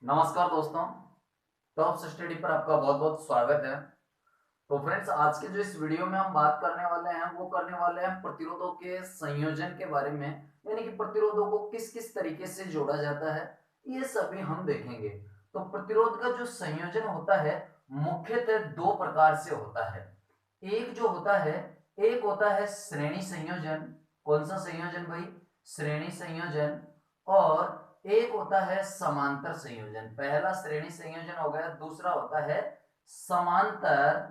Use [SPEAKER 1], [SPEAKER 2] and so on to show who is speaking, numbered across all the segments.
[SPEAKER 1] नमस्कार दोस्तों। Top study पर आपका बहुत बहुत स्वागत है। तो फ्रेंड्स, आज के जो इस वीडियो में हम बात करने वाले हैं वो करने वाले हैं प्रतिरोधों के संयोजन के बारे में, यानी कि प्रतिरोधों को किस किस तरीके से जोड़ा जाता है, ये सभी हम देखेंगे। तो प्रतिरोध का जो संयोजन होता है मुख्यतः दो प्रकार से होता है। एक जो होता है, एक होता है श्रेणी संयोजन। कौन सा संयोजन भाई? श्रेणी संयोजन। और एक होता है समांतर संयोजन। पहला श्रेणी संयोजन हो गया, दूसरा होता है समांतर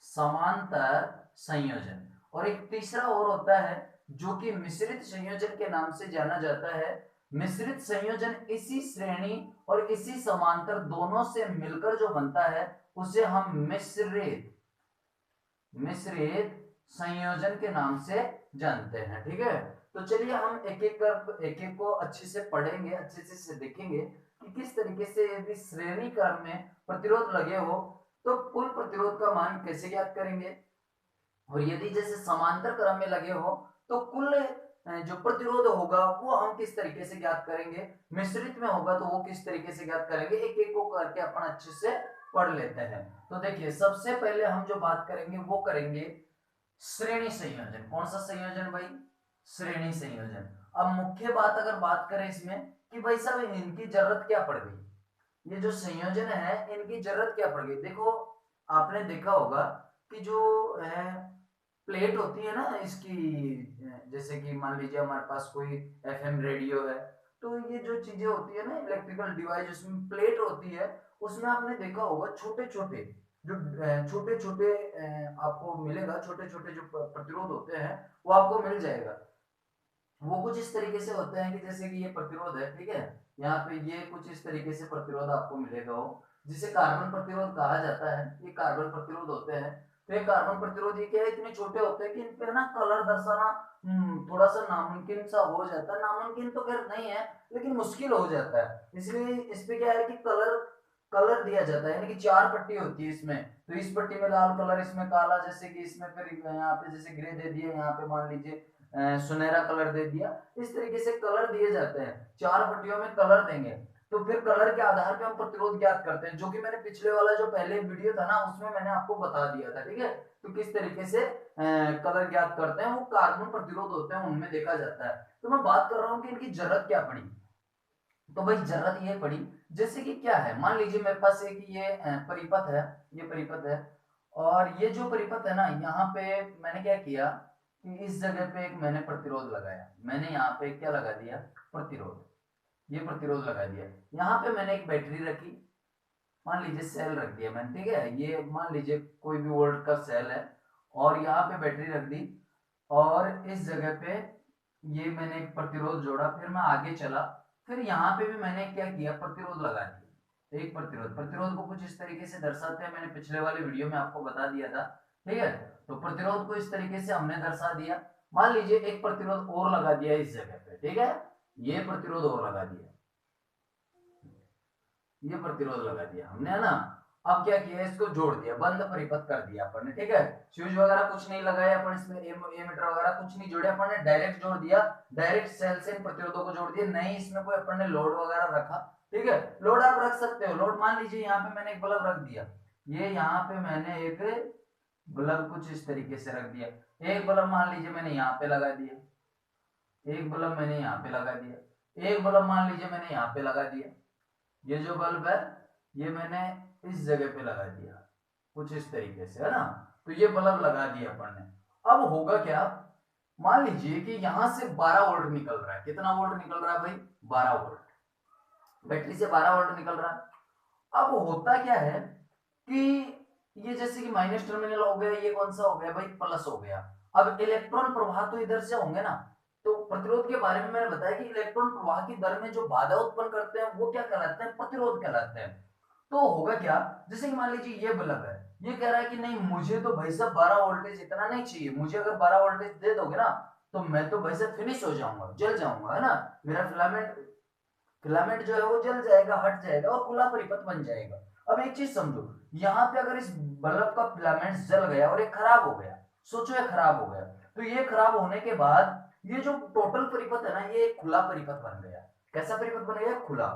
[SPEAKER 1] समांतर संयोजन। और एक तीसरा और होता है जो कि मिश्रित संयोजन के नाम से जाना जाता है। मिश्रित संयोजन इसी श्रेणी और इसी समांतर दोनों से मिलकर जो बनता है उसे हम मिश्रित मिश्रित संयोजन के नाम से जानते हैं। ठीक है, तो चलिए हम एक एक को अच्छे से पढ़ेंगे, अच्छे से देखेंगे कि किस तरीके से यदि श्रेणी क्रम में प्रतिरोध लगे हो तो कुल प्रतिरोध का मान कैसे ज्ञात करेंगे, और यदि जैसे समांतर क्रम में लगे हो तो कुल जो प्रतिरोध होगा वो हम किस तरीके से ज्ञात करेंगे, मिश्रित में होगा तो वो किस तरीके से ज्ञात करेंगे। एक एक को करके अपन अच्छे से पढ़ लेते हैं। तो देखिए, सबसे पहले हम जो बात करेंगे वो करेंगे श्रेणी संयोजन। कौन सा संयोजन भाई? श्रेणी संयोजन। अब मुख्य बात अगर बात करें इसमें कि भाई साहब इनकी जरूरत क्या पड़ गई, ये जो संयोजन है इनकी जरूरत क्या पड़ गई। देखो, आपने देखा होगा कि जो है प्लेट होती है ना इसकी, जैसे कि मान लीजिए हमारे पास कोई एफएम रेडियो है, तो ये जो चीजें होती है ना इलेक्ट्रिकल डिवाइस, उसमें प्लेट होती है, उसमें आपने देखा होगा छोटे छोटे जो छोटे छोटे आपको मिलेगा, छोटे छोटे जो प्रतिरोध होते हैं वो आपको मिल जाएगा। वो कुछ इस तरीके से होते हैं कि जैसे कि ये प्रतिरोध है, ठीक है, यहाँ पे ये कुछ इस तरीके से प्रतिरोध आपको मिलेगा हो, जिसे कार्बन प्रतिरोध कहा जाता है। ये कार्बन प्रतिरोध होते हैं। तो ये कार्बन प्रतिरोध ये क्या है, इतने छोटे होते हैं कि इन पे ना कलर दर्शाना थोड़ा सा नामुमकिन सा हो जाता है। नामुमकिन तो खैर नहीं है, लेकिन मुश्किल हो जाता है। इसलिए इस पे क्या है कि कलर कलर दिया जाता है, यानी कि चार पट्टी होती है इसमें। तो इस पट्टी में लाल कलर, इसमें काला, जैसे कि इसमें फिर यहाँ पे जैसे ग्रे दे दिए, यहाँ पे मान लीजिए सुनहरा कलर दे दिया। इस तरीके से कलर दिए जाते हैं, चार पट्टियों में कलर देंगे। तो फिर कलर के आधार पे हम प्रतिरोध ज्ञात करते हैं, जो कि मैंने पिछले वाला जो पहले वीडियो था ना उसमें मैंने आपको बता दिया था। ठीक है, तो किस तरीके से कलर ज्ञात करते हैं, वो कार्बन प्रतिरोध होते हैं उनमें देखा जाता है। तो मैं बात कर रहा हूँ कि इनकी जरूरत क्या पड़ी। तो भाई जरूरत ये पड़ी, जैसे कि क्या है, मान लीजिए मेरे पास एक ये परिपथ है, ये परिपथ है। और ये जो परिपथ है ना, यहाँ पे मैंने क्या किया कि इस जगह पे एक मैंने प्रतिरोध लगाया। मैंने यहाँ पे क्या लगा दिया? प्रतिरोध। ये प्रतिरोध लगा दिया। यहाँ पे मैंने एक बैटरी रखी, मान लीजिए सेल रख दिया मैंने, ठीक है, ये मान लीजिए कोई भी वोल्ट का सेल है, और यहाँ पे बैटरी रख दी। और इस जगह पे ये मैंने एक प्रतिरोध जोड़ा, फिर मैं आगे चला, फिर यहाँ पे भी मैंने क्या किया, प्रतिरोध लगा दिया। एक प्रतिरोध, प्रतिरोध को कुछ इस तरीके से दर्शाते हैं, मैंने पिछले वाले वीडियो में आपको बता दिया था। ठीक है, तो प्रतिरोध को इस तरीके से हमने दर्शा दिया। मान लीजिए एक प्रतिरोध और लगा दिया इस जगह पे, ठीक है, ये प्रतिरोध और लगा दिया, ये प्रतिरोध लगा दिया हमने, है ना। अब क्या किया, इसको जोड़ दिया, बंद परिपथ कर दिया अपन ने। ठीक है, स्विच वगैरह कुछ नहीं लगाया अपन, इसमें एमीटर वगैरह कुछ नहीं जोड़े अपन ने, डायरेक्ट जोड़ दिया, डायरेक्ट सेल से इन प्रतिरोधों को जोड़ दिया। नहीं इसमें कोई अपन ने लोड वगैरह रखा। ठीक है, लोड आप रख सकते हो। लोड मान लीजिए यहाँ पे मैंने एक बल्ब रख दिया, ये यहाँ पे मैंने एक बल्ब कुछ इस तरीके से रख दिया। एक बल्ब मान लीजिए मैंने यहाँ पे लगा दिया, एक बल्ब मैंने यहाँ पे लगा दिया, एक बल्ब मान लीजिए मैंने यहाँ पे लगा दिया। ये जो बल्ब है ये मैंने इस जगह पे लगा दिया, कुछ इस तरीके से, है ना। तो ये बल्ब लगा दिया अपन ने। अब होगा क्या, मान लीजिए कि यहां से 12 वोल्ट निकल रहा है। कितना वोल्ट निकल रहा है भाई? 12 वोल्ट। बैटरी से 12 वोल्ट निकल रहा है। अब होता क्या है कि ये जैसे कि माइनस टर्मिनल हो गया, ये कौन सा हो गया भाई? प्लस हो गया। अब इलेक्ट्रॉन प्रवाह तो इधर से होंगे ना। तो प्रतिरोध के बारे में मैंने बताया कि इलेक्ट्रॉन प्रवाह की दर में जो बाधा उत्पन्न करते हैं वो क्या कहलाते हैं? प्रतिरोध कहलाते हैं। तो होगा क्या, जैसे कि मान लीजिए ये बल्ब है, ये कह रहा है कि नहीं मुझे तो भाई साहब 12 वोल्टेज इतना नहीं चाहिए, मुझे अगर 12 वोल्टेज दे दोगे ना तो मैं तो भाई साहब फिनिश हो जाऊंगा, जल जाऊंगा, है ना। मेरा फिलामेंट फिलामेंट जो है वो जल जाएगा, हट जाएगा और खुला परिपथ बन जाएगा। अब एक चीज समझो, यहाँ पे अगर इस बल्ब का फिलामेंट जल गया और ये खराब हो गया, सोचो ये खराब हो गया, तो ये खराब होने के बाद ये जो टोटल परिपथ है ना, ये एक खुला परिपथ बन गया। कैसा परिपथ बन गया? खुला।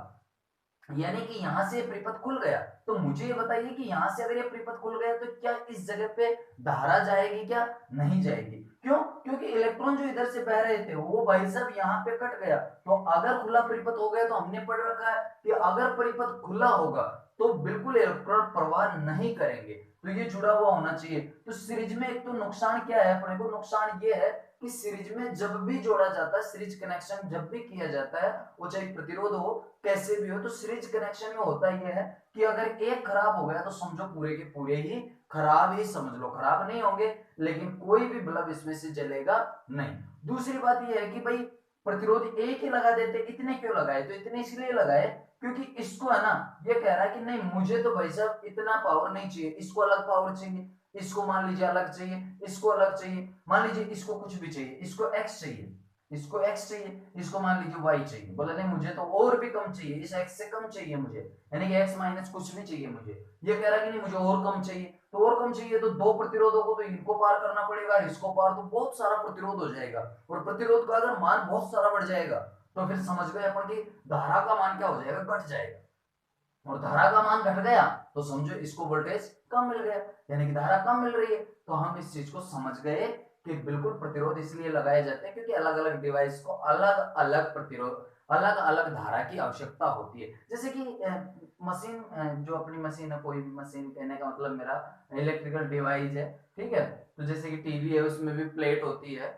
[SPEAKER 1] यानी कि यहां से परिपथ खुल गया। तो मुझे ये बताइए कि यहां से अगर ये परिपथ खुल गया तो क्या इस जगह पे धारा जाएगी क्या? नहीं जाएगी। क्यों? क्योंकि इलेक्ट्रॉन जो इधर से बह रहे थे वो भाई साहब यहाँ पे कट गया। तो अगर खुला परिपथ हो गया तो हमने पढ़ रखा है कि अगर परिपथ खुला होगा तो बिल्कुल इलेक्ट्रॉन प्रवाह नहीं करेंगे, तो ये जुड़ा हुआ होना चाहिए। तो सीरीज में एक तो नुकसान क्या है अपने को? नुकसान ये है कि सीरीज में जब भी जोड़ा जाता है, सीरीज कनेक्शन जब भी किया जाता है, वो चाहे प्रतिरोध हो कैसे भी हो, तो सीरीज कनेक्शन में होता यह है कि अगर एक खराब हो गया तो समझो पूरे के पूरे ही खराब ही समझ लो। खराब नहीं होंगे लेकिन कोई भी बल्ब इसमें से जलेगा नहीं। दूसरी बात यह है कि भाई प्रतिरोध एक ही लगा देते, इतने क्यों लगाए? तो इतने इसलिए लगाए क्योंकि इसको है ना, ये कह रहा है कि नहीं मुझे तो भाई साहब इतना पावर नहीं चाहिए, इसको अलग पावर चाहिए, इसको मान लीजिए अलग चाहिए, इसको अलग चाहिए, मान लीजिए इसको कुछ भी चाहिए, इसको एक्स चाहिए, इसको x चाहिए, इसको मान लीजिए y चाहिए। बोला नहीं मुझे तो और भी कम चाहिए, इस x से कम चाहिए मुझे, यानी कि x माइनस कुछ भी चाहिए मुझे। ये कह रहा है कि नहीं मुझे और कम चाहिए, तो और कम चाहिए तो दो प्रतिरोधों को तो इनको पार करना पड़ेगा, इसको पार, तो बहुत सारा प्रतिरोध हो जाएगा। और प्रतिरोध का अगर मान बहुत सारा बढ़ जाएगा तो फिर समझ गए अपन की धारा का मान क्या हो जाएगा? घट जाएगा। और धारा का मान घट गया तो समझो इसको वोल्टेज कम मिल गया, यानी कि धारा कम मिल रही है। तो हम इस चीज को समझ गए कि बिल्कुल प्रतिरोध इसलिए लगाए जाते हैं क्योंकि अलग अलग डिवाइस को अलग अलग प्रतिरोध, अलग अलग धारा की आवश्यकता होती है। जैसे कि मशीन, जो अपनी मशीन है, कोई भी मशीन, कहने का मतलब मेरा इलेक्ट्रिकल डिवाइस है, ठीक है। तो जैसे कि टीवी है उसमें भी प्लेट होती है,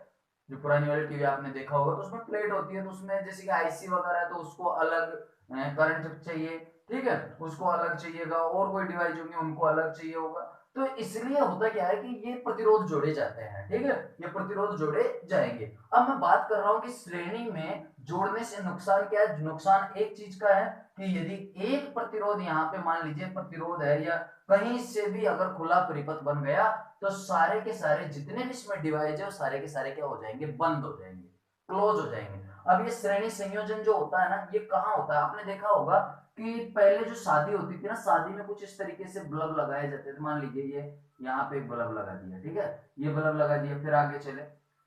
[SPEAKER 1] जो पुरानी वाली टीवी आपने देखा होगा तो उसमें प्लेट होती है, तो उसमें जैसे कि आईसी वगैरह है तो उसको अलग करंट चाहिए, ठीक है, उसको अलग चाहिएगा, और कोई डिवाइस होंगे उनको अलग चाहिए होगा। तो इसलिए होता क्या है कि ये प्रतिरोध जोड़े जाते हैं, ठीक है, ये प्रतिरोध जोड़े जाएंगे। अब मैं बात कर रहा हूं कि श्रेणी में जोड़ने से नुकसान क्या है? नुकसान एक चीज का है कि यदि एक प्रतिरोध यहाँ पे मान लीजिए प्रतिरोध है या कहीं से भी अगर खुला परिपथ बन गया तो सारे के सारे जितने भी इसमें डिवाइस है वो सारे के सारे क्या हो जाएंगे? बंद हो जाएंगे, क्लोज हो जाएंगे। अब ये श्रेणी संयोजन जो होता है ना, ये कहाँ होता है? आपने देखा होगा कि पहले जो शादी होती थी ना, शादी में कुछ इस तरीके से बल्ब लगाए जाते थे। मान लीजिए ये यहाँ पे एक बल्ब लगा दिया, ठीक है, ये बल्ब लगा दिया, फिर आगे चले,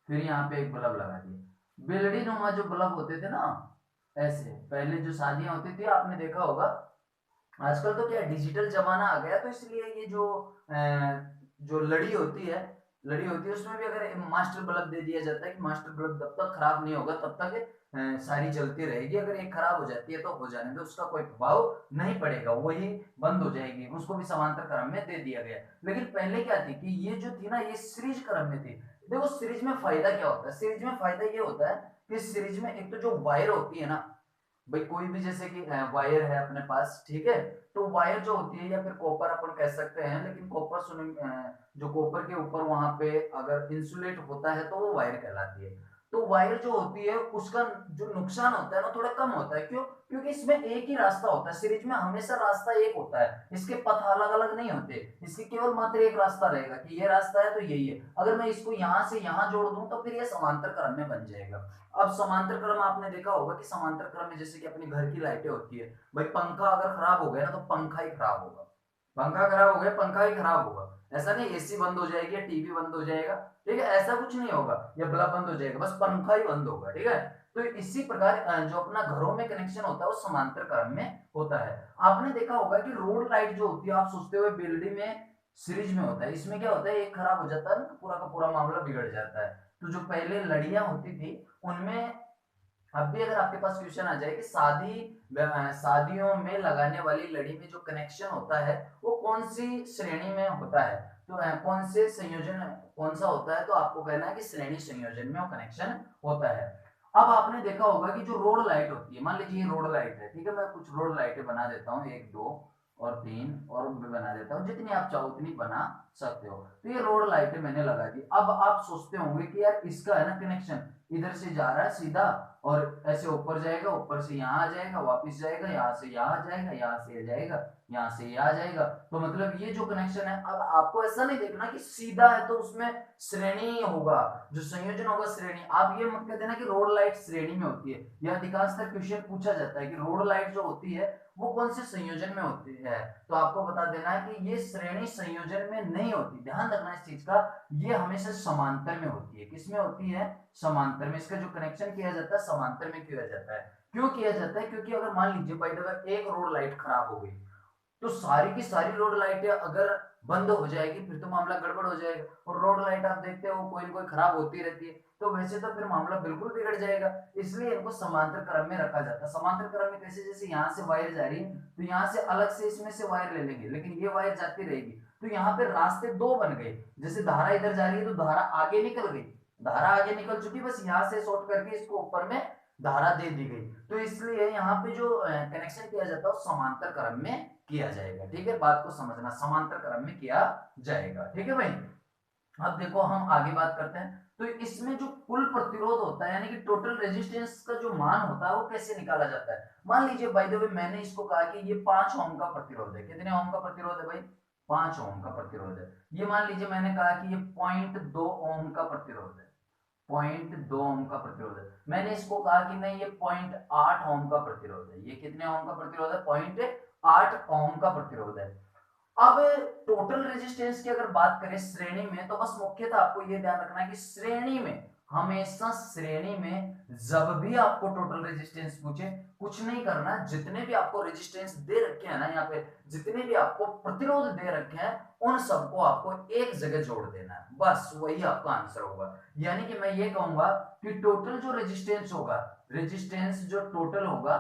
[SPEAKER 1] फिर यहाँ पे एक बल्ब लगा दिया। बेलड़ी नुमा जो बल्ब होते थे ना, ऐसे पहले जो शादियां होती थी आपने देखा होगा। आजकल तो क्या डिजिटल जमाना आ गया, तो इसलिए ये जो जो लड़ी होती है उसमें भी अगर मास्टर बल्ब दे दिया जाता है कि मास्टर बल्ब जब तक खराब नहीं होगा तब तक सारी चलती रहेगी, अगर एक खराब हो जाती है तो हो जाने दो, उसका कोई प्रभाव नहीं पड़ेगा, वही बंद हो जाएगी, उसको भी समांतर क्रम में दे दिया गया। लेकिन पहले क्या थी कि ये जो थी ना ये सीरीज क्रम में थी। देखो सीरीज में फायदा क्या होता है? सीरीज में फायदा ये होता है कि सीरीज में एक तो जो वायर होती है ना, भाई कोई भी जैसे कि वायर है अपने पास, ठीक है, तो वायर जो होती है या फिर कॉपर अपन कह सकते हैं, लेकिन कॉपर जो कॉपर के ऊपर वहां पे अगर इंसुलेट होता है तो वो वायर कहलाती है। तो वायर जो होती है उसका जो नुकसान होता है ना थोड़ा कम होता है। क्यों? क्योंकि इसमें एक ही रास्ता होता है, सीरीज में हमेशा रास्ता एक होता है, इसके पथ अलग अलग नहीं होते, इसके केवल मात्र एक रास्ता रहेगा कि ये रास्ता है तो यही है। अगर मैं इसको यहाँ से यहाँ जोड़ दूं तो फिर ये समांतर क्रम में बन जाएगा। अब समांतर क्रम आपने देखा होगा कि समांतर क्रम में जैसे कि अपने घर की लाइटें होती है, भाई पंखा अगर खराब हो गया ना तो पंखा ही खराब होगा, पंखा खराब हो गया पंखा ही खराब होगा। ऐसा नहीं एसी बंद हो जाएगी या टीवी बंद हो जाएगा, ठीक है, ऐसा कुछ नहीं होगा, या बल्ब बंद हो जाएगा, बस पंखा ही बंद होगा, ठीक है। तो इसी प्रकार जो अपना घरों में कनेक्शन होता है वो समांतर क्रम में होता है। आपने देखा होगा कि रोड लाइट जो होती है, आप सोचते हुए बिल्डिंग में सीरीज में होता है, इसमें क्या होता है एक खराब हो जाता है ना पूरा का पूरा मामला बिगड़ जाता है। तो जो पहले लड़ियां होती थी उनमें, अब भी अगर आपके पास क्वेश्चन आ जाए कि शादियों में लगाने वाली लड़ी में जो कनेक्शन होता है वो कौन सी श्रेणी में होता है, तो कौन से संयोजन कौन सा होता है, तो आपको कहना है कि श्रेणी संयोजन में वो कनेक्शन होता है। अब आपने देखा होगा कि जो रोड लाइट होती है, मान लीजिए ये रोड लाइट है, ठीक है, मैं कुछ रोड लाइटें बना देता हूँ, एक दो और तीन और भी बना देता हूँ, जितनी आप चाहो उतनी बना सकते हो। तो ये रोड लाइटें मैंने लगा दी। अब आप सोचते होंगे कि यार इसका है ना कनेक्शन इधर से जा रहा है सीधा और ऐसे ऊपर जाएगा, ऊपर से यहाँ आ जाएगा, वापस जाएगा, यहाँ से यहाँ आ जाएगा, यहाँ से जाएगा, यहाँ से यहाँ आ जाएगा, तो मतलब ये जो कनेक्शन है। अब आपको ऐसा नहीं देखना कि सीधा है तो उसमें श्रेणी होगा, जो संयोजन होगा श्रेणी। आप ये मत कह देना कि रोड लाइट श्रेणी में होती है, यह अधिकांशतः क्वेश्चन पूछा जाता है कि रोड लाइट जो होती है वो कौन से संयोजन में होती है, तो आपको बता देना है कि ये श्रेणी संयोजन में नहीं होती, ध्यान रखना इस चीज का, ये हमेशा समांतर में होती है। किसमें होती है? समांतर में। इसका जो कनेक्शन किया जाता है समांतर में किया जाता है। क्यों किया जाता है? क्योंकि अगर मान लीजिए बाय द वे एक रोड लाइट खराब हो गई, तो सारी की सारी रोड लाइटें अगर बंद हो जाएगी फिर तो मामला गड़बड़ हो जाएगा। और रोड लाइट आप देखते हो कोई ना कोई खराब होती रहती है, तो वैसे तो फिर मामला बिल्कुल बिगड़ जाएगा। इसलिए इनको समांतर क्रम में रखा जाता है। समांतर क्रम में कैसे? जैसे यहाँ से वायर जा रही है तो यहाँ से अलग से इसमें से वायर ले लेंगे, लेकिन ये वायर जाती रहेगी, तो यहाँ पे रास्ते दो बन गए। जैसे धारा इधर जा रही है तो धारा आगे निकल गई, धारा आगे निकल चुकी, बस यहाँ से शॉर्ट करके इसको ऊपर में धारा दे दी गई। तो इसलिए यहाँ पे जो कनेक्शन किया जाता है वो समांतर क्रम में किया जाएगा। ठीक है, बात को समझना, समांतर क्रम में किया जाएगा। ठीक है भाई, अब देखो हम आगे बात करते हैं। तो इसमें जो कुल प्रतिरोध होता है यानी कि टोटल रेजिस्टेंस का जो मान होता है वो कैसे निकाला जाता है? मान लीजिए बाय द वे मैंने इसको कहा कि ये 5 ओम का प्रतिरोध है। कितने ओम का प्रतिरोध है भाई? 5 ओम का प्रतिरोध है। ये मान लीजिए मैंने कहा कि ये 0.2 ओम का प्रतिरोध है, 0.2 ओम का प्रतिरोध है। मैंने इसको कहा कि नहीं ये 0.8 ओम का प्रतिरोध है। ये कितने ओम का प्रतिरोध है? 0.8 ओम का प्रतिरोध है। अब टोटल रेजिस्टेंस की अगर बात करें श्रेणी में, तो बस मुख्यतः आपको यह ध्यान रखना है कि श्रेणी में, हमेशा श्रेणी में जब भी आपको टोटल रेजिस्टेंस पूछे, कुछ नहीं करना, जितने भी आपको रेजिस्टेंस दे रखे हैं ना, यहाँ पे जितने भी आपको प्रतिरोध दे रखे हैं उन सबको आपको एक जगह जोड़ देना है, बस वही आपका आंसर होगा। यानी कि मैं ये कहूंगा कि टोटल जो रेजिस्टेंस होगा, रेजिस्टेंस जो टोटल होगा,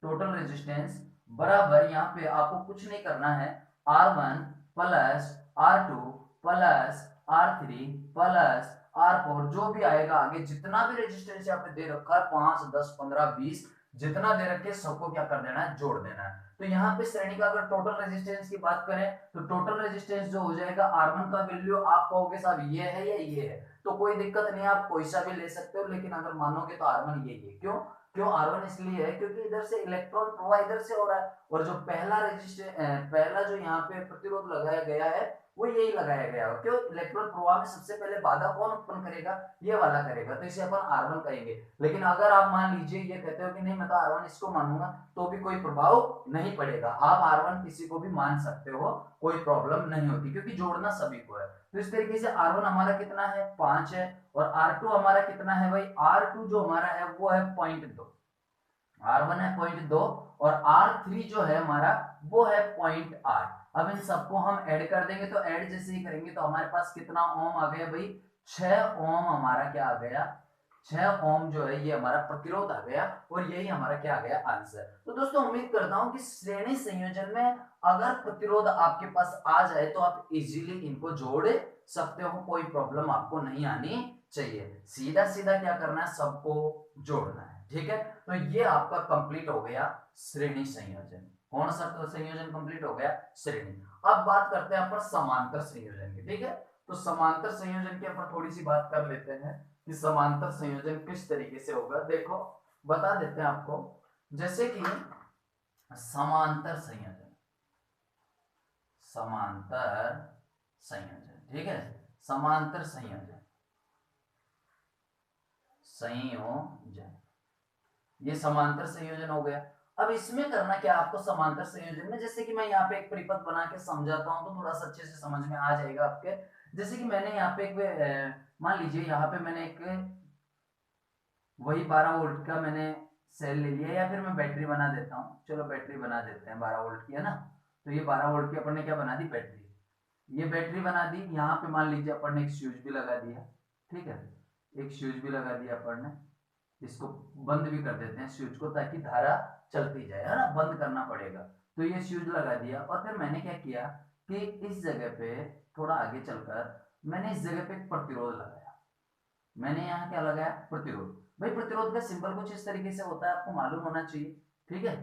[SPEAKER 1] टोटल रेजिस्टेंस बराबर यहाँ पे आपको कुछ नहीं करना है, R1 plus R2 plus R3 plus R4, जो भी आएगा आगे जितना भी रेजिस्टेंस यहाँ पे दे रखा है 5 10 15 20 जितना दे रखे सबको क्या कर देना है? जोड़ देना है। तो यहाँ पे श्रेणी का अगर टोटल रेजिस्टेंस की बात करें तो टोटल रेजिस्टेंस जो हो जाएगा R1 का वैल्यू आप कहोगे साहब ये है या ये है, तो कोई दिक्कत नहीं, आप कोई सा भी ले सकते हो, लेकिन अगर मानोगे तो R1 ये क्यों? क्यों R1 इसलिए है क्योंकि इधर से इलेक्ट्रॉन प्रवाह इधर से हो रहा है, और जो पहला पहला जो यहाँ पे प्रतिरोध लगाया गया है वो यही लगाया गया है। क्यों? इलेक्ट्रॉन प्रवाह में सबसे पहले बाधा कौन उत्पन्न करेगा? ये वाला करेगा, तो इसे अपन R1 कहेंगे। लेकिन अगर आप मान लीजिए ये कहते हो कि नहीं मैं तो R1 इसको मानूंगा, तो भी कोई प्रभाव नहीं पड़ेगा, आप R1 किसी को भी मान सकते हो, कोई प्रॉब्लम नहीं होती, क्योंकि जोड़ना सभी को है। तो इस तरीके से R1 हमारा कितना है? 5 है, और R2 हमारा कितना है भाई? R2 जो हमारा है वो है 0.2, R1 है 0.2 और R3 जो है हमारा वो है 0.8। अब इन सबको हम ऐड कर देंगे, तो ऐड जैसे ही करेंगे तो हमारे पास कितना ओम आ गया भाई? 6 ओम हमारा क्या आ गया? 6 ओम जो है ये हमारा प्रतिरोध आ गया, और यही हमारा क्या आ गया? आंसर। तो दोस्तों उम्मीद करता हूं कि श्रेणी संयोजन में अगर प्रतिरोध आपके पास आ जाए तो आप इजीली इनको जोड़ सकते हो, कोई प्रॉब्लम आपको नहीं आनी चाहिए। सीधा सीधा क्या करना है? सबको जोड़ना है। ठीक है, तो ये आपका कंप्लीट हो गया श्रेणी संयोजन। कौन सा संयोजन कंप्लीट हो गया? श्रेणी। अब बात करते हैं अपन समांतर संयोजन की। ठीक है, तो समांतर संयोजन की अपन थोड़ी सी बात कर लेते हैं कि समांतर संयोजन किस तरीके से होगा। देखो बता देते हैं आपको, जैसे कि समांतर संयोजन, समांतर संयोजन, ठीक है, समांतर संयोजन, संयोजन, ये समांतर संयोजन हो गया। अब इसमें करना क्या आपको? समांतर संयोजन में जैसे कि मैं यहाँ पे एक परिपथ बना के समझाता हूं तो थोड़ा सा अच्छे से समझ में आ जाएगा आपके। जैसे कि मैंने यहाँ पे एक मान लीजिए यहाँ पे मैंने एक वही 12 वोल्ट का मैंने सेल ले लिया, या फिर मैं बैटरी बना देता हूँ, चलो बैटरी बना देते हैं 12 वोल्ट की, है ना। तो ये 12 वोल्ट की अपन ने क्या बना दी? बैटरी। ये बैटरी बना दी, यहाँ पे मान लीजिए अपन ने एक स्विच भी लगा दिया, ठीक है, एक स्विच भी लगा दिया अपन ने, इसको बंद भी कर देते हैं स्विच को ताकि धारा चलती जाए, है ना, बंद करना पड़ेगा। तो ये स्विच लगा दिया, और फिर मैंने क्या किया कि इस जगह पे थोड़ा आगे चलकर मैंने इस जगह पे एक प्रतिरोध लगाया। मैंने यहाँ क्या लगाया? प्रतिरोध। भाई प्रतिरोध का सिंबल कुछ इस तरीके से होता है, आपको मालूम होना चाहिए, ठीक है,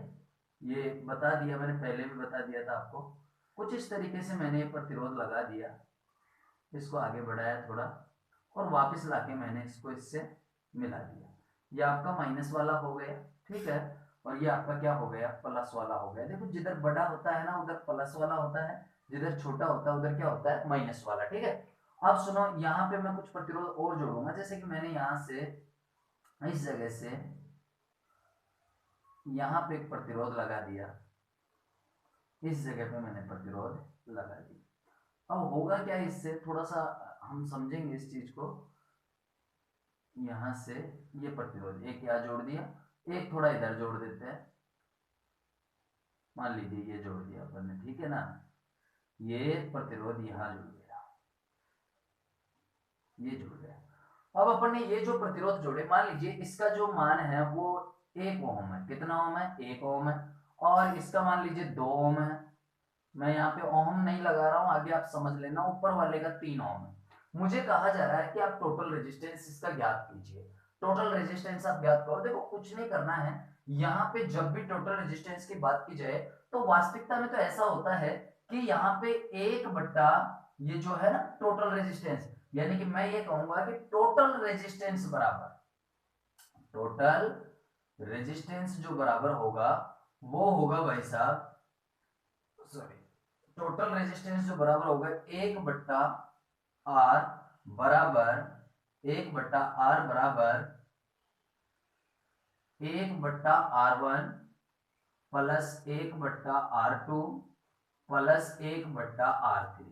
[SPEAKER 1] ये बता दिया मैंने, पहले भी बता दिया था आपको। कुछ इस तरीके से मैंने प्रतिरोध लगा दिया, इसको आगे बढ़ाया थोड़ा, और वापस लाके मैंने इसको इससे मिला दिया। ये आपका माइनस वाला हो गया, ठीक है, और ये आपका क्या हो गया? प्लस वाला हो गया। देखो जिधर बड़ा होता है ना उधर प्लस वाला होता है, जिधर छोटा होता है उधर क्या होता है? माइनस वाला। ठीक है, अब सुनो, यहाँ पे मैं कुछ प्रतिरोध और जोड़ूंगा, जैसे कि मैंने यहाँ से इस जगह से यहाँ पे एक प्रतिरोध लगा दिया, इस जगह पे मैंने प्रतिरोध लगा दिया। अब होगा क्या इससे? थोड़ा सा हम समझेंगे इस चीज को। यहां से ये प्रतिरोध एक यहाँ जोड़ दिया, एक थोड़ा इधर जोड़ देते हैं, मान लीजिए ये जोड़ दिया अपन ने, ठीक है ना, ये प्रतिरोध यहां जुड़ गया, ये जुड़ गया। अब अपन ने ये जो प्रतिरोध जोड़े, मान लीजिए इसका जो मान है वो 1 ओम है, कितना ओम है, 1 ओम है, और इसका मान लीजिए 2 ओम है। मैं यहाँ पे ओम नहीं लगा रहा हूँ, आगे आप समझ लेना, ऊपर वाले का 3 ओम है। मुझे कहा जा रहा है कि आप टोटल रेजिस्टेंस इसका ज्ञात कीजिए। टोटल रेजिस्टेंस आप ज्ञात करो। देखो कुछ नहीं करना है, यहाँ पे जब भी टोटल रेजिस्टेंस की बात की जाए तो वास्तविकता में तो ऐसा होता है कि यहाँ पे 1 बट्टा ये जो है ना टोटल रेजिस्टेंस, यानी कि मैं ये कहूंगा कि टोटल रेजिस्टेंस बराबर, टोटल रेजिस्टेंस जो बराबर होगा वो होगा भाई साहब, सॉरी, टोटल रेजिस्टेंस जो बराबर होगा 1 बट्टा आर बराबर, 1 बट्टा आर प्लस 1 बट्टा R2 प्लस 1 बट्टा R3।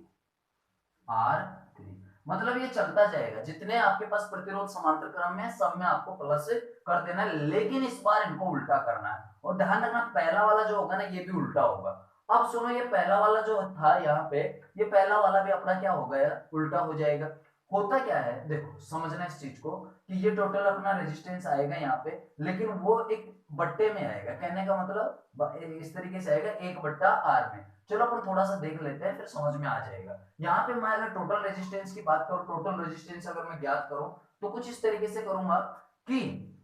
[SPEAKER 1] मतलब ये चलता जाएगा, जितने आपके पास प्रतिरोध समांतर क्रम में है सब में आपको प्लस कर देना है, लेकिन इस बार इनको उल्टा करना है। और ध्यान रखना पहला वाला जो होगा ना ये भी उल्टा होगा। अब सुनो, ये पहला वाला जो था यहाँ पे, ये पहला वाला भी अपना क्या हो गया, उल्टा हो जाएगा। होता क्या है, देखो समझना इस चीज को कि ये टोटल अपना रेजिस्टेंस आएगा यहाँ पे, लेकिन वो एक बट्टे में आएगा, कहने का मतलब इस तरीके से आएगा 1 बट्टा R में। चलो अपन थोड़ा सा देख लेते हैं, फिर समझ में आ जाएगा। यहाँ पे मैं अगर टोटल रेजिस्टेंस की बात करूं, टोटल रेजिस्टेंस अगर मैं ज्ञात करूं तो कुछ इस तरीके से करूंगा कि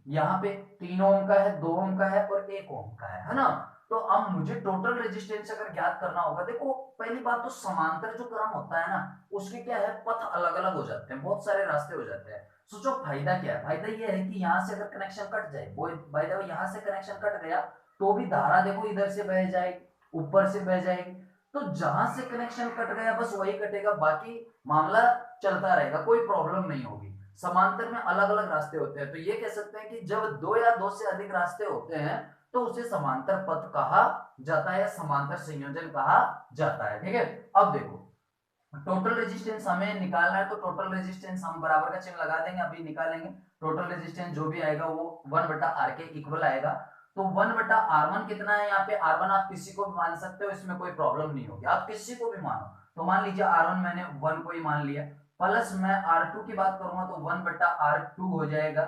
[SPEAKER 1] यहाँ पे 3 ओम का है, 2 ओम का है और 1 ओम का है ना। तो अब मुझे टोटल रेजिस्टेंस अगर ज्ञात करना होगा, देखो पहली बात तो समांतर जो क्रम होता है ना उसके क्या है, पथ अलग अलग हो जाते हैं, बहुत सारे रास्ते हो जाते हैं। सोचो फायदा क्या है, फायदा ये है कि यहाँ से अगर कनेक्शन कट जाए, वो बाय द वे यहाँ से कनेक्शन कट गया तो भी धारा देखो इधर से बह जाएगी, ऊपर से बह जाएगी, तो जहां से कनेक्शन कट गया बस वही कटेगा, बाकी मामला चलता रहेगा, कोई प्रॉब्लम नहीं होगी। समांतर में अलग अलग रास्ते होते हैं, तो ये कह सकते हैं कि जब 2 या 2 से अधिक रास्ते होते हैं तो उसे समांतर पथ कहा जाता है, समांतर संयोजन कहा जाता है, ठीक है। अब देखो टोटल रेजिस्टेंस हमें निकालना है, तो टोटल रेजिस्टेंस हम बराबर का चिन्ह लगा देंगे, अभी निकालेंगे। टोटल रेजिस्टेंस जो भी आएगा वो 1 बट्टा R के इक्वल आएगा। तो 1 बट्टा R1 कितना है, यहाँ पे R1 आप किसी को भी मान सकते हो, इसमें कोई प्रॉब्लम नहीं होगी, आप किसी को भी मानो। तो मान लीजिए R1 मैंने 1 को ही मान लिया, प्लस मैं R2 की बात करूंगा तो 1 बट्टा R2 हो जाएगा,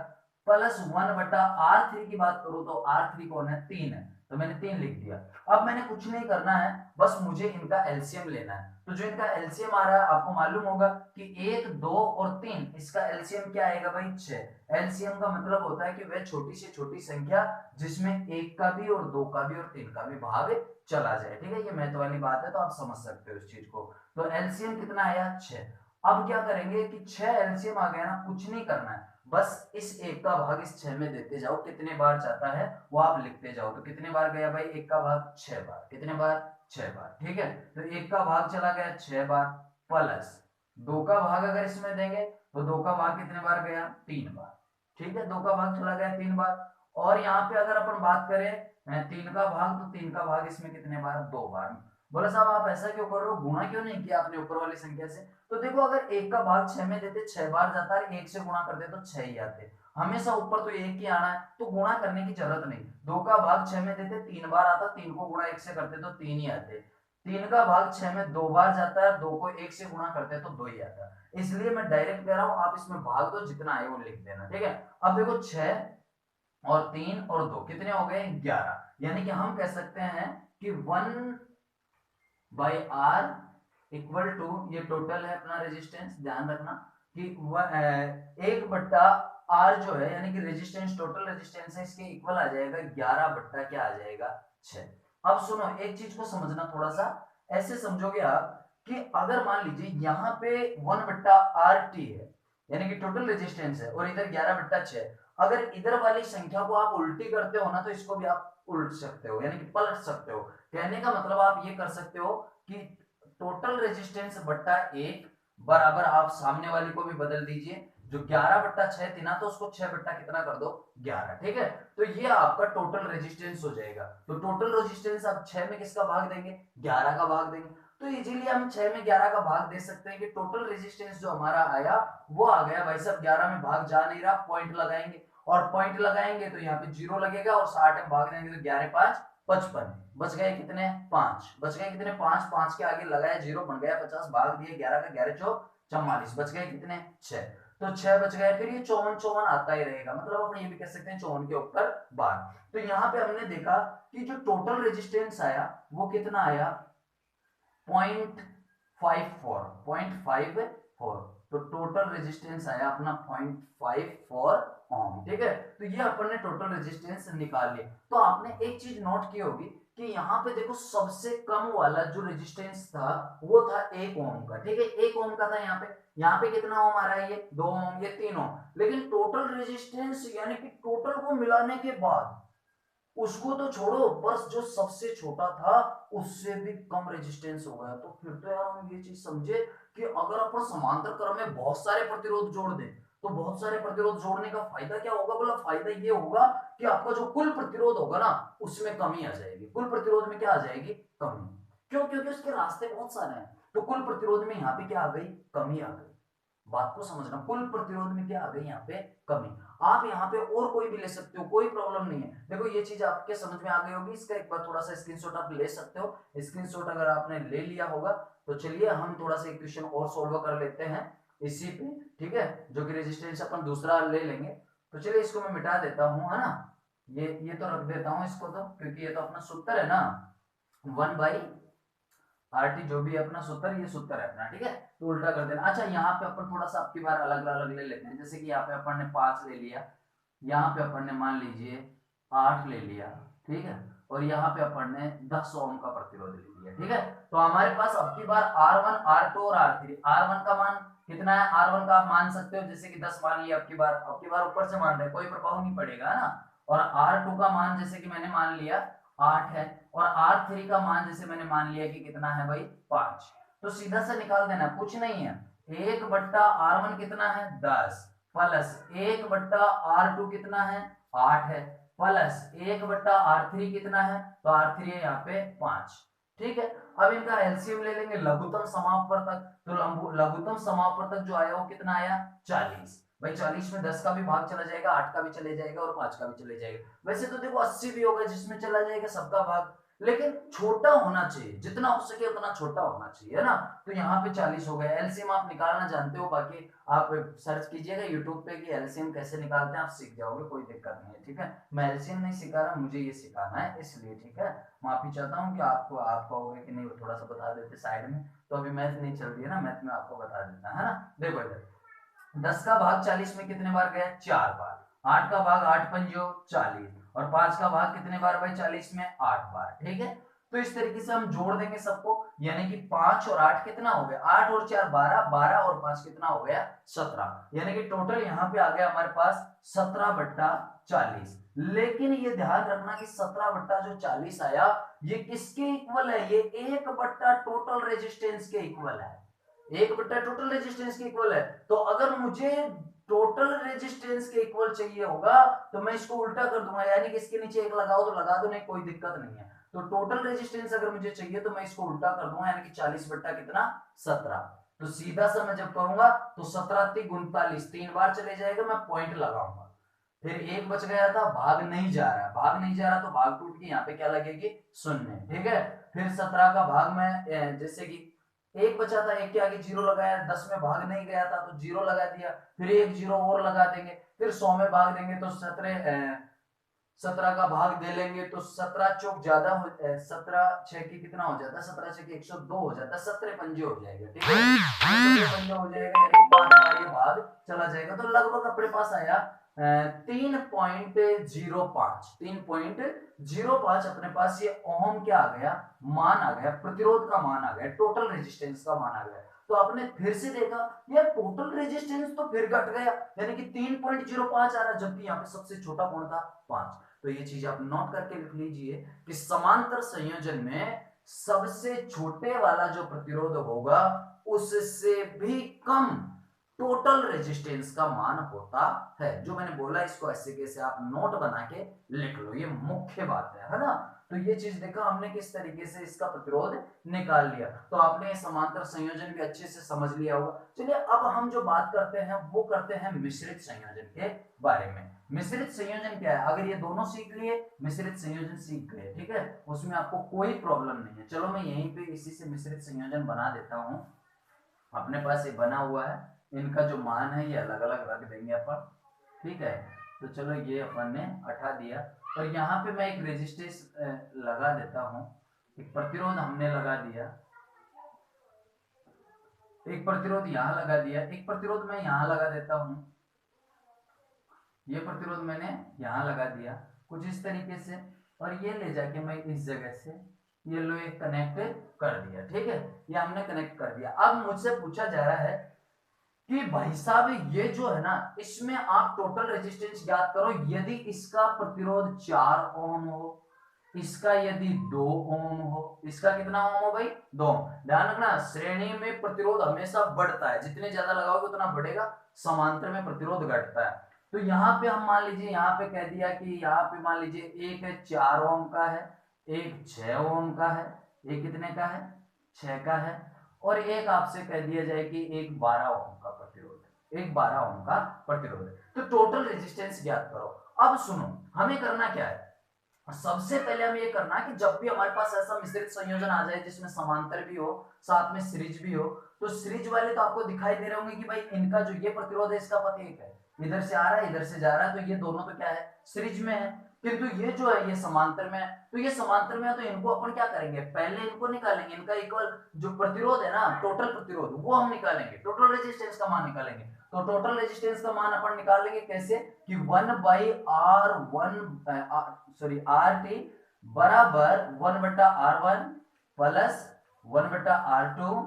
[SPEAKER 1] प्लस 1 बट्टा R3 की बात करूं तो R3 कौन है, 3 है, तो मैंने 3 लिख दिया। अब मैंने कुछ नहीं करना है, बस मुझे इनका एलसीएम लेना है। तो जो इनका एलसीएम आ रहा है आपको मालूम होगा कि 1, 2 और 3, इसका एलसीएम क्या आएगा भाई, 6। एलसीएम का मतलब होता है कि वह छोटी से छोटी संख्या जिसमें 1 का भी और 2 का भी और 3 का भी भाग चला जाए, ठीक है। ये महत्व वाली बात है, तो आप समझ सकते हो इस चीज को। तो एलसीएम कितना आया, 6। अब क्या करेंगे कि 6 एलसीएम आ गया ना, कुछ नहीं करना है, बस इस 1 का भाग इस 6 में देते जाओ, कितने बार जाता है वो आप लिखते जाओ। तो कितने बार गया भाई, 1 का भाग 6 बार, कितने बार, 6 बार, ठीक है। तो 1 का भाग चला गया 6 बार, प्लस 2 का भाग अगर इसमें देंगे तो 2 का भाग कितने बार गया, 3 बार, ठीक है। 2 का भाग चला गया 3 बार। और यहाँ पे अगर अपन बात करें 3 का भाग, तो 3 का भाग इसमें कितने बार, 2 बार। बोले साहब आप ऐसा क्यों कर रहे हो, गुणा क्यों नहीं किया आपने ऊपर वाली संख्या से। तो देखो अगर 1 का भाग 6 में देते 6 बार जाता है, 1 से गुणा कर दे तो 6 ही आते, हमेशा ऊपर तो 1 ही आना है, तो गुणा करने की जरूरत नहीं। 2 का भाग 6 में देते 3 बार आता, 3 को गुणा 1 से करते तो 3 ही आते। 3 का भाग 6 में 2 बार जाता है, 2 को 1 से गुणा करते तो 2 ही आता। इसलिए मैं डायरेक्ट कह रहा हूं, आप इसमें भाग दो, जितना आए वो लिख देना, ठीक है। अब देखो 6 और 3 और 2 कितने हो गए, 11। यानी कि हम कह सकते हैं कि 1/R इक्वल टू, ये टोटल है अपना रेजिस्टेंस, ध्यान रखना कि 1/R जो है यानी कि रेजिस्टेंस, टोटल रेजिस्टेंस है, इसके इक्वल आ जाएगा 11 बट्टा क्या आ जाएगा, 6। अब सुनो एक चीज को समझना थोड़ा सा, ऐसे समझोगे आप कि अगर मान लीजिए यहाँ पे 1/RT है यानी कि टोटल रेजिस्टेंस है, और इधर 11/6, अगर इधर वाली संख्या को आप उल्टी करते हो ना तो इसको भी आप उल्ट सकते हो, यानी कि पलट सकते हो। कहने का मतलब आप ये कर सकते हो कि टोटल रेजिस्टेंस बट्टा 1 बराबर, आप सामने वाली को भी बदल दीजिए, जो 11/6 थी ना तो उसको 6 बट्टा कितना कर दो, 11, ठीक है। तो ये आपका टोटल रेजिस्टेंस हो जाएगा। तो टोटल रेजिस्टेंस आप 6 में किसका भाग देंगे, 11 का भाग देंगे। तो इजीली हम 6 में 11 का भाग दे सकते हैं कि टोटल रेजिस्टेंस जो हमारा आया वो आ गया भाई साहब 11 में, भाग जा नहीं रहा, पॉइंट लगाएंगे। और पॉइंट लगाएंगे तो यहाँ पे 0 लगेगा और 60 में भाग देंगे तो 11 5 55, बच गए कितने 5, बच गए कितने 5, 5 के आगे लगाया 0 बन गया 50, भाग दिए 11 का 11 चौक 44, बच गए कितने 6, तो 6 बच गए, फिर ये 54 54 आता ही रहेगा, मतलब अपन ये भी कह सकते हैं 54 के ऊपर बार। तो यहाँ पे हमने देखा कि जो टोटल रेजिस्टेंस आया वो कितना आया 0.54, तो टोटल रेजिस्टेंस आया अपना 0.54 ओम, ठीक है। तो ये अपन ने टोटल रेजिस्टेंस निकाल लिया। तो आपने एक चीज नोट की होगी कि यहाँ पे देखो सबसे कम वाला जो रेजिस्टेंस था वो था 1 ओम का, ठीक है, 1 ओम का था। यहाँ पे कितना ओम आ रहा है, ये 2 ओम, ये 3 ओम, लेकिन टोटल रेजिस्टेंस यानी कि टोटल को मिलाने के बाद उसको तो छोड़ो, बस जो सबसे छोटा था उससे भी कम रेजिस्टेंस हो गया। तो फिर तो यार हम ये चीज समझे कि अगर अपन समांतर क्रम में बहुत सारे प्रतिरोध जोड़ दें तो बहुत सारे प्रतिरोध जोड़ने का फायदा क्या होगा, बोला फायदा ये होगा कि आपका जो कुल प्रतिरोध होगा ना उसमें कमी आ जाएगी। कुल प्रतिरोध में क्या आ जाएगी, कमी। क्यों, क्योंकि उसके रास्ते बहुत सारे हैं, तो कुल प्रतिरोध में यहाँ पे क्या आ गई, कमी आ गई। बात को समझना, कुल प्रतिरोध में क्या आ गई, यहाँ पे कमी। आप यहाँ पे और कोई भी ले सकते हो, कोई प्रॉब्लम नहीं है। देखो ये चीज आपके समझ में आ गई होगी, इसका एक बार थोड़ा सा स्क्रीनशॉट आप ले सकते हो। स्क्रीनशॉट अगर आपने ले लिया होगा तो चलिए हम थोड़ा सा एक क्वेश्चन और सोल्व कर लेते हैं इसी पे, ठीक है, जो कि रेजिस्टेंस अपन दूसरा ले लेंगे। तो चलिए इसको मैं मिटा देता हूँ, है ना, ये तो रख देता हूँ इसको, तो क्योंकि ये तो अपना सूत्र है ना 1/RT, जो भी अपना सूत्र, ये सूत्र है अपना, ठीक है, तो उल्टा कर देना। अच्छा यहाँ पे अपन थोड़ा सा आपकी बार अलग अलग ले लेते हैं, जैसे कि यहाँ पे अपन ने 5 ले लिया, यहाँ पे अपन ने मान लीजिए 8 ले लिया, ठीक है, और यहाँ पे अपन ने 10 ओम का प्रतिरोध ले लिया, ठीक है। तो हमारे पास अब की बार R1 R2 और R3, R1 का मान कितना है, R1 का आप मान सकते हो जैसे कि 10 मान लिया, अब की बार ऊपर से मान रहे, कोई प्रभाव नहीं पड़ेगा, है ना। और R2 का मान जैसे कि मैंने मान लिया 8 है, और R3 का मान जैसे मैंने मान लिया कि कितना है भाई 5, तो सीधा से निकाल देना, कुछ नहीं है। 1/R1 कितना है 10, प्लस 1/R2 कितना है 8 है, प्लस 1/R3 कितना है, तो R3 है यहाँ पे 5, ठीक है। अब इनका एलसीएम ले लेंगे लघुत्तम समापवर्तक, तो लघुत्तम समापवर्तक जो आया वो कितना आया 40, भाई 40 में 10 का भी भाग चला जाएगा, 8 का भी चले जाएगा और 5 का भी चले जाएगा। वैसे तो देखो 80 भी होगा जिसमें चला जाएगा सबका भाग, लेकिन छोटा होना चाहिए, जितना हो सके उतना छोटा होना चाहिए, है ना। तो यहाँ पे 40 हो गया। एलसीएम आप निकालना जानते हो, बाकी आप सर्च कीजिएगा यूट्यूब पे कि एलसीएम कैसे निकालते हैं, आप सीख जाओगे, कोई दिक्कत नहीं है, ठीक है। मैं एलसीएम नहीं सिखा रहा, मुझे ये सिखाना है इसलिए, ठीक है। माफी चाहता हूँ कि आपको आप कहोगे कि नहीं थोड़ा सा बता देते साइड में, तो अभी मैथ नहीं चल रही है ना, मैथ में आपको बता देता है ना। देखो इधर 10 का भाग 40 में कितने बार गया 4 बार, 8 का भाग 8 पंजो 40, और 5 का भाग कितने बार भाई 40 में 8 बार, ठीक है। तो इस तरीके से हम जोड़ देंगे सबको, यानी कि 5 और 8 कितना हो गया, 8 और 4 12, 12 और 5 कितना हो गया 17, यानी कि टोटल यहाँ पे आ गया हमारे पास 17/40। लेकिन ये ध्यान रखना कि 17/40 आया, ये किसके इक्वल है, ये 1/ टोटल रेजिस्टेंस के इक्वल है, 1/ टोटल रेजिस्टेंस के इक्वल है। तो अगर मुझे टोटल रेजिस्टेंस के इक्वल चाहिए होगा तो मैं इसको उल्टा कर दूंगा, यानी कि इसके नीचे 1 लगाओ तो लगा दो, नहीं कोई दिक्कत नहीं है। तो टोटल रेजिस्टेंस अगर मुझे चाहिए तो मैं इसको उल्टा कर दूंगा, यानी कि 40 बट्टा कितना 17, तो सीधा सा मैं जब करूंगा तो 17 × 39 3 बार चले जाएगा, मैं पॉइंट लगाऊंगा, फिर 1 बच गया था, भाग नहीं जा रहा, भाग नहीं जा रहा तो भाग टूट के यहाँ पे क्या लगेगी 0, ठीक है। फिर 17 का भाग में जैसे कि 1 बचा था, 1 के आगे 0 लगाया, 10 में भाग नहीं गया था तो 0 लगा दिया, फिर 1 0 और लगा देंगे, फिर 100 में भाग देंगे तो 17 का भाग दे लेंगे तो 17 चौक ज्यादा हो, 17 6 की कितना हो जाता है, 17 6 की 102 हो जाता है, 17 पंजे हो जाएगा, ठीक है, 17 पंजे हो जाएगा, यानी 5 बार ये भाग चला जाएगा। तो लगभग अपने पास आया 3.05 अपने पास ये ओम क्या आ गया, मान आ गया, प्रतिरोध का मान आ गया, टोटल रेजिस्टेंस का मान आ गया। तो आपने फिर से देखा यार टोटल रेजिस्टेंस तो फिर घट गया, यानी कि 3.05 आ रहा, जबकि यहाँ पे सबसे छोटा कौन था 5। तो ये चीज आप नोट करके लिख लीजिए कि समांतर संयोजन में सबसे छोटे वाला जो प्रतिरोध होगा उससे भी कम टोटल रेजिस्टेंस का मान होता है। जो मैंने बोला इसको ऐसे कैसे आप नोट बना के लिख लो, ये मुख्य बात है ना। तो ये चीज देखा हमने किस तरीके से इसका प्रतिरोध निकाल लिया। तो आपने समांतर संयोजन भी अच्छे से समझ लिया होगा। चलिए अब हम जो बात करते हैं वो करते हैं मिश्रित संयोजन के बारे में। मिश्रित संयोजन क्या है? अगर ये दोनों सीख लिए, मिश्रित संयोजन सीख गए, ठीक है, उसमें आपको कोई प्रॉब्लम नहीं है। चलो मैं यहीं पे इसी से मिश्रित संयोजन बना देता हूं। अपने पास ये बना हुआ है, इनका जो मान है ये अलग अलग रख देंगे अपन, ठीक है। तो चलो ये अपन ने हटा दिया और यहाँ पे मैं एक रेजिस्टेंस लगा देता हूँ, एक प्रतिरोध हमने लगा दिया, एक प्रतिरोध यहाँ लगा दिया, एक प्रतिरोध मैं यहाँ लगा देता हूँ, ये प्रतिरोध मैंने यहाँ लगा दिया कुछ इस तरीके से, और ये ले जाके मैं इस जगह से ये लो एक कनेक्ट कर दिया, ठीक है, ये हमने कनेक्ट कर दिया। अब मुझसे पूछा जा रहा है कि भाई साहब ये जो है ना, इसमें आप टोटल रेजिस्टेंस ज्ञात करो। यदि इसका प्रतिरोध 4 ओम हो, इसका यदि 2 ओम हो, इसका कितना ओम हो भाई? 2 ओम। ध्यान रखना श्रेणी में प्रतिरोध हमेशा बढ़ता है, जितने ज्यादा लगाओगे उतना बढ़ेगा, समांतर में प्रतिरोध घटता है। तो यहाँ पे हम मान लीजिए, यहाँ पे कह दिया कि यहाँ पे मान लीजिए एक 4 ओम का है, एक 6 ओम का है, एक कितने का है? 6 का है, और एक आपसे कह दिया जाए कि एक 12 ओम का प्रतिरोध है, एक 12 ओम का प्रतिरोध है। तो टोटल रेजिस्टेंस ज्ञात करो। अब सुनो, हमें करना क्या है? सबसे पहले हमें ये करना है कि जब भी हमारे पास ऐसा मिश्रित संयोजन आ जाए जिसमें समांतर भी हो, साथ में सीरीज भी हो, तो सीरीज वाले तो आपको दिखाई दे रहे होंगे कि भाई इनका जो ये प्रतिरोध है इसका पथ एक है, इधर से आ रहा है इधर से जा रहा है, तो ये दोनों तो क्या है? सीरीज में है। किंतु ये जो है ये समांतर में है, तो ये समांतर में है, तो इनको अपन क्या करेंगे? पहले इनको निकालेंगे, इनका इक्वल जो प्रतिरोध है ना, टोटल प्रतिरोध, वो हम निकालेंगे, टोटल रेजिस्टेंस का मान निकालेंगे। तो टोटल रेजिस्टेंस का मान अपन निकाल लेंगे कैसे कि 1/R1 टी बराबर 1/R1 plus 1/R2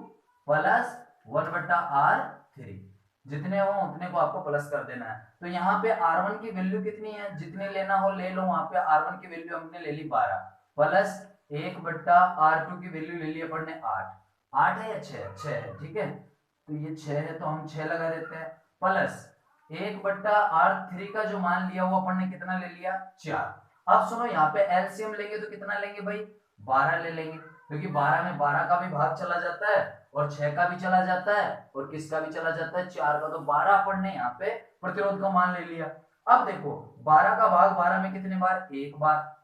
[SPEAKER 1] plus 1/R3, जितने हो उतने को आपको प्लस कर देना है। तो यहाँ पे R1 की वैल्यू कितनी है? जितने लेना हो ले लो। वहां पे R1 की वैल्यू हमने ले ली 12 प्लस 1/R2 की वैल्यू ले ली अपन ने 8। 8 है या 6? 6 है, ठीक है। तो ये 6 है तो हम 6 लगा देते हैं, प्लस 1/R3 का जो मान लिया वो अपन ने कितना ले लिया? 4। अब सुनो, यहाँ पे एलसीएम लेंगे तो कितना लेंगे भाई? 12 ले लेंगे, क्योंकि 12 में 12 का भी भाग चला जाता है और 6 का भी चला जाता है और किसका भी चला जाता है? 4 का। तो 12 अपन ने यहाँ पे प्रतिरोध का मान ले लिया। अब देखो 12 का भाग 12 में कितने बार? एक बार।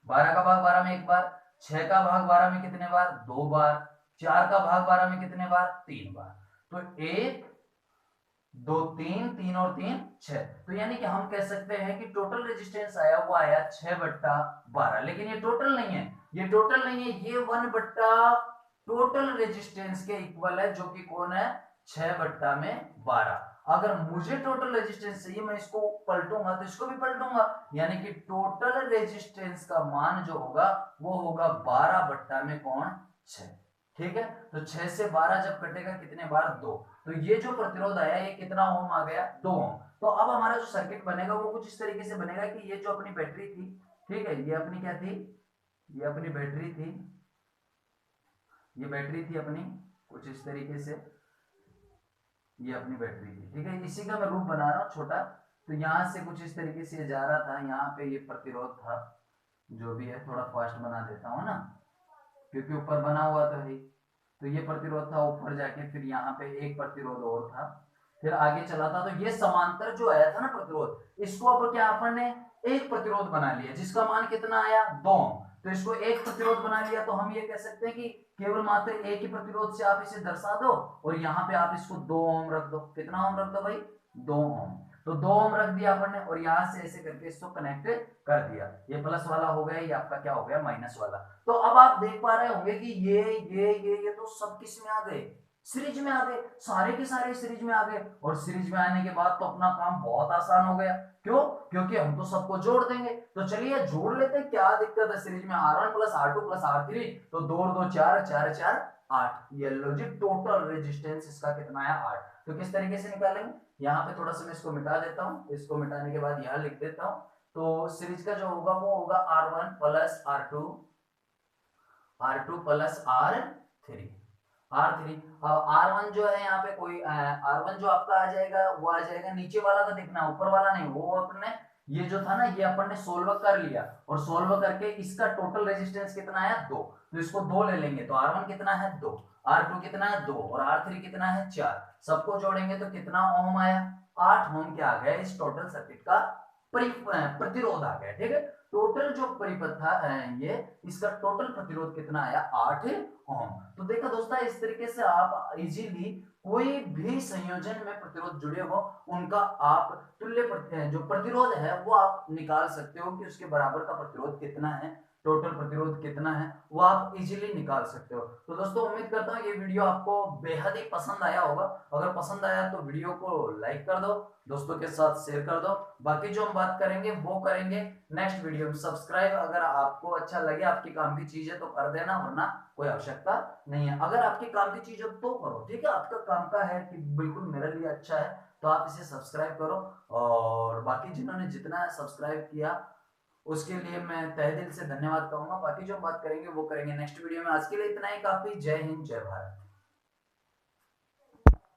[SPEAKER 1] 12 का भाग 12 में एक बार। 6 का भाग 12 में कितने बार? 2 बार। 4 का भाग 12 में कितने बार? 3 बार। तो 1 2 3, 3 और 3 6। तो यानी कि हम कह सकते हैं कि टोटल रेजिस्टेंस आया वो आया 6/12। लेकिन ये टोटल नहीं है, ये टोटल नहीं है, ये 1/ टोटल रेजिस्टेंस के इक्वल है, जो कि कौन है? 6/12। अगर मुझे टोटल रेजिस्टेंस चाहिए, मैं इसको पलटूंगा तो इसको भी पलटूंगा, यानी कि टोटल रेजिस्टेंस का मान जो होगा वो होगा 12/6। ठीक है। तो 6 से 12 जब कटेगा कितने बार? 2। तो ये जो प्रतिरोध आया ये कितना ओम आ गया? 2 ओम। तो अब हमारा जो सर्किट बनेगा वो कुछ इस तरीके से बनेगा कि ये जो अपनी बैटरी थी, ठीक है, ये अपनी क्या थी? ये अपनी बैटरी थी, ये बैटरी थी अपनी कुछ इस तरीके से, ये अपनी बैटरी थी, ठीक है। इसी का मैं रूप बना रहा हूँ छोटा। तो यहाँ से कुछ इस तरीके से ये जा रहा था, यहाँ पे ये प्रतिरोध था, जो भी है थोड़ा फास्ट बना देता हूँ ना, क्योंकि ऊपर बना हुआ तो है। तो ये प्रतिरोध था, ऊपर जाके फिर यहाँ पे एक प्रतिरोध और था, फिर आगे चला था। तो ये समांतर जो आया था ना प्रतिरोध, इसको अब क्या अपन ने एक प्रतिरोध बना लिया, जिसका मान कितना आया? 2। तो इसको एक प्रतिरोध बना लिया, तो हम ये कह सकते हैं कि केवल मात्र एक ही प्रतिरोध से आप इसे दर्शा दो, और यहाँ पे आप इसको 2 ओम रख दो। कितना ओम रख दो भाई? 2 ओम। तो 2 ओम रख दिया अपन ने, और यहाँ से ऐसे करके इसको कनेक्ट कर दिया। ये प्लस वाला हो गया, ये आपका क्या हो गया? माइनस वाला। तो अब आप देख पा रहे होंगे कि ये तो सब किस में आ गए? सीरीज में आ गए, सारे के सारे सीरीज में आ गए। और सीरीज में आने के बाद तो अपना काम बहुत आसान हो गया। क्यों? क्योंकि हम तो सबको जोड़ देंगे। तो चलिए जोड़ लेते हैं, क्या दिक्कत है? सीरीज में R1 plus R2 plus R3, तो 2 और 2 4, 4 4 8। ये लो जी, टोटल रेजिस्टेंस इसका कितना है? 8। तो किस तरीके से निकालेंगे? यहाँ पे थोड़ा सा मैं इसको मिटा देता हूँ, इसको मिटाने के बाद यहाँ लिख देता हूँ। तो सीरीज का जो होगा वो होगा R1 plus R2 plus R3। R1 जो है यहाँ पे कोई R1 जो आपका आ जाएगा वो आ जाएगा नीचे वाला का, देखना ऊपर वाला नहीं, वो अपने ये जो था ना ये अपन ने सोल्व कर लिया और सोल्व करके इसका टोटल रेजिस्टेंस कितना है 2, तो इसको 2 ले लेंगे तो R1 कितना है 2, R2 कितना है 2 और R3 कितना है 4, सबको जोड़ेंगे तो कितना ओम आया 8 ओम क्या आ गया इस टोटल सर्किट का प्रतिरोध आ गया। ठीक है, टोटल जो परिपथ था ये इसका टोटल प्रतिरोध कितना आया 8 ओम। तो देखो दोस्तों इस तरीके से आप इजीली कोई भी संयोजन में प्रतिरोध जुड़े हो उनका आप तुल्य जो प्रतिरोध है वो आप निकाल सकते हो कि उसके बराबर का प्रतिरोध कितना है, टोटल प्रतिरोध कितना है वो आप इजीली निकाल सकते हो। तो दोस्तों उम्मीद करता हूँ ये वीडियो आपको बेहद ही पसंद आया होगा। अगर पसंद आया तो वीडियो को लाइक कर दो, दोस्तों के साथ शेयर कर दो। बाकी जो हम बात करेंगे वो करेंगे नेक्स्ट वीडियो में। सब्सक्राइब अगर आपको अच्छा लगे आपके काम की चीज है तो कर देना, वरना कोई आवश्यकता नहीं है। अगर आपके काम की चीज है तो करो, ठीक है, आपका काम का है कि बिल्कुल मेरे लिए अच्छा है तो आप इसे सब्सक्राइब करो। और बाकी जिन्होंने जितना सब्सक्राइब किया उसके लिए मैं तहे दिल से धन्यवाद कहूंगा। बाकी जो बात करेंगे वो करेंगे नेक्स्ट वीडियो में। आज के लिए इतना ही काफी। जय हिंद, जय भारत।